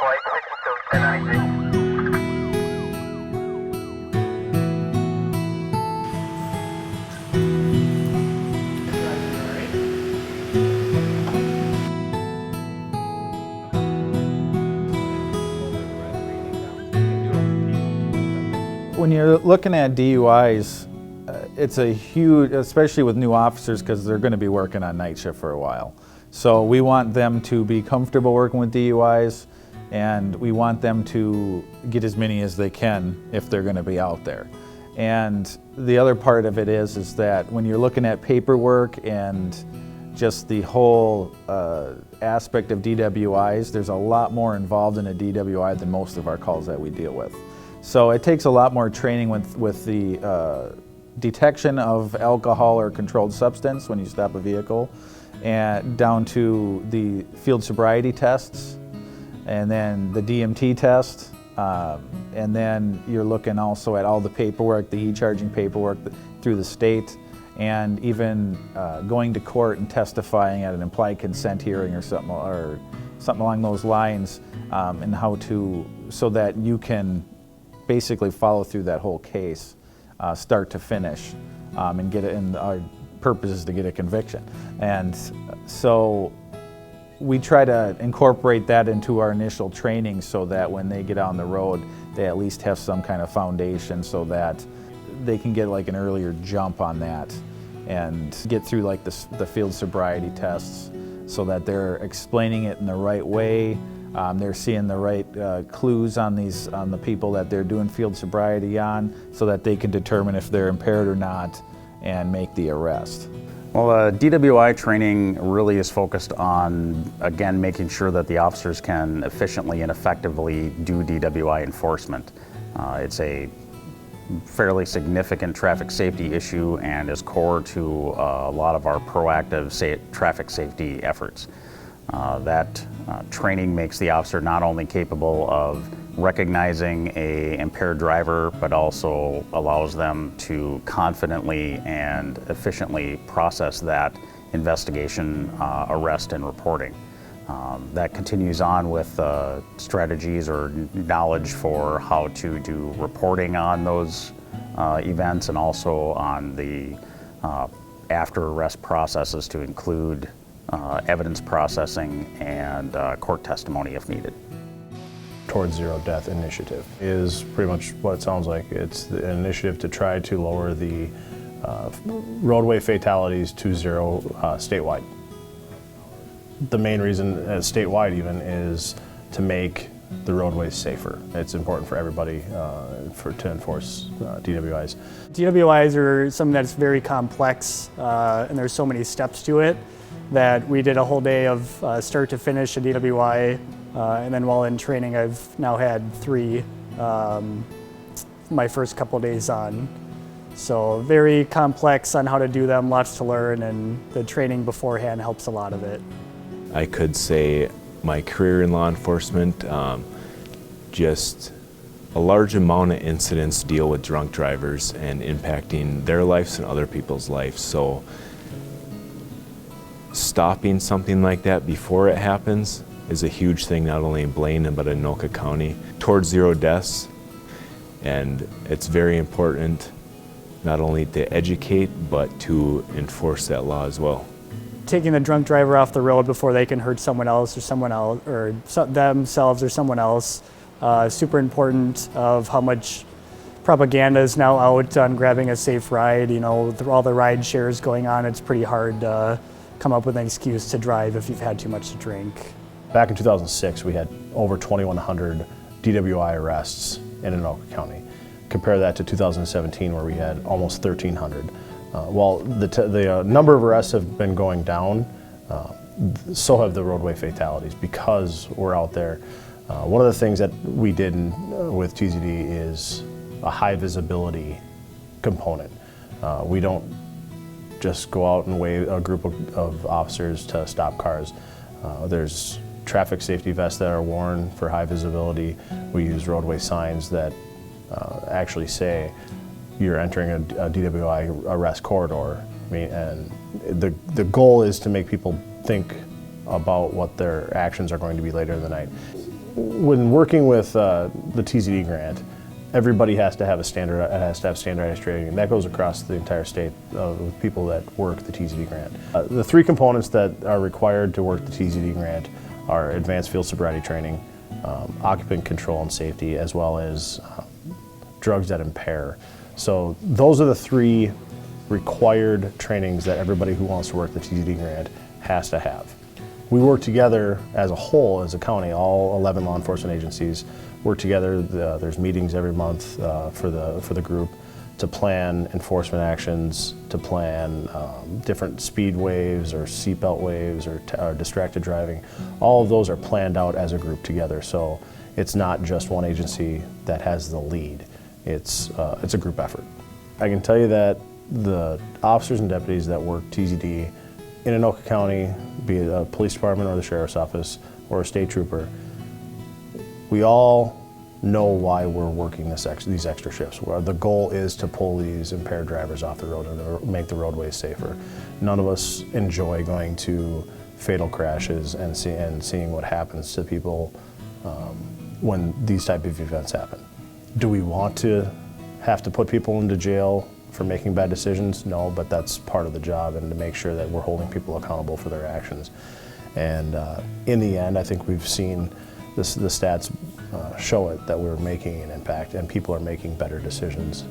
flight 62796. When you're looking at DUIs, it's a huge, especially with new officers, because they're going to be working on night shift for a while. So we want them to be comfortable working with DUIs, and we want them to get as many as they can if they're going to be out there. And the other part of it is that when you're looking at paperwork and just the whole aspect of DWIs, there's a lot more involved in a DWI than most of our calls that we deal with. So it takes a lot more training with the detection of alcohol or controlled substance when you stop a vehicle, and down to the field sobriety tests, and then the DMT test, and then you're looking also at all the paperwork, the e-charging paperwork through the state, and even going to court and testifying at an implied consent hearing or something along those lines, and how to, so that you can basically follow through that whole case, start to finish, and get it. And our purpose is to get a conviction. And so we try to incorporate that into our initial training, so that when they get on the road, they at least have some kind of foundation, so that they can get like an earlier jump on that and get through like the field sobriety tests, so that they're explaining it in the right way. They're seeing the right clues on the people that they're doing field sobriety on, so that they can determine if they're impaired or not and make the arrest. Well, DWI training really is focused on, again, making sure that the officers can efficiently and effectively do DWI enforcement. It's a fairly significant traffic safety issue and is core to a lot of our proactive traffic safety efforts. That training makes the officer not only capable of recognizing an impaired driver, but also allows them to confidently and efficiently process that investigation, arrest, and reporting. That continues on with strategies or knowledge for how to do reporting on those events, and also on the after arrest processes to include evidence processing and court testimony if needed. Towards Zero Death initiative is pretty much what it sounds like. It's an initiative to try to lower the roadway fatalities to zero statewide. The main reason, statewide even, is to make the roadways safer. It's important for everybody to enforce DWIs. DWIs are something that's very complex, and there's so many steps to it that we did a whole day of start to finish a DWI, and then while in training I've now had 3 my first couple days on. So very complex on how to do them, lots to learn, and the training beforehand helps a lot of it. I could say my career in law enforcement, just a large amount of incidents deal with drunk drivers and impacting their lives and other people's lives. So stopping something like that before it happens is a huge thing, not only in Blaine but in Anoka County. Towards zero deaths, and it's very important not only to educate but to enforce that law as well. Taking the drunk driver off the road before they can hurt someone else or themselves or someone else, super important of how much propaganda is now out on grabbing a safe ride. You know, with all the ride shares going on, it's pretty hard to come up with an excuse to drive if you've had too much to drink. Back in 2006, we had over 2,100 DWI arrests in Anoka County. Compare that to 2017, where we had almost 1,300. While the number of arrests have been going down, so have the roadway fatalities, because we're out there. One of the things that we did with TZD is a high visibility component. We don't just go out and wave a group of officers to stop cars. There's traffic safety vests that are worn for high visibility. We use roadway signs that actually say you're entering a DWI arrest corridor. I mean, and the goal is to make people think about what their actions are going to be later in the night. when working with the TZD grant, everybody has to have standardized training, and that goes across the entire state of people that work the TZD grant. The three components that are required to work the TZD grant are advanced field sobriety training, occupant control and safety, as well as drugs that impair. So those are the three required trainings that everybody who wants to work the TZD grant has to have. We work together as a whole, as a county, all 11 law enforcement agencies work together. There's meetings every month for the group to plan enforcement actions, to plan different speed waves or seatbelt waves or distracted driving. All of those are planned out as a group together. So it's not just one agency that has the lead. It's a group effort. I can tell you that the officers and deputies that work TZD in Anoka County, be it a police department or the sheriff's office or a state trooper, we all know why we're working these extra shifts. Where the goal is to pull these impaired drivers off the road and to make the roadways safer. None of us enjoy going to fatal crashes and seeing what happens to people when these type of events happen. Do we want to have to put people into jail for making bad decisions? No, but that's part of the job, and to make sure that we're holding people accountable for their actions. And in the end, I think we've seen the stats show it, that we're making an impact and people are making better decisions.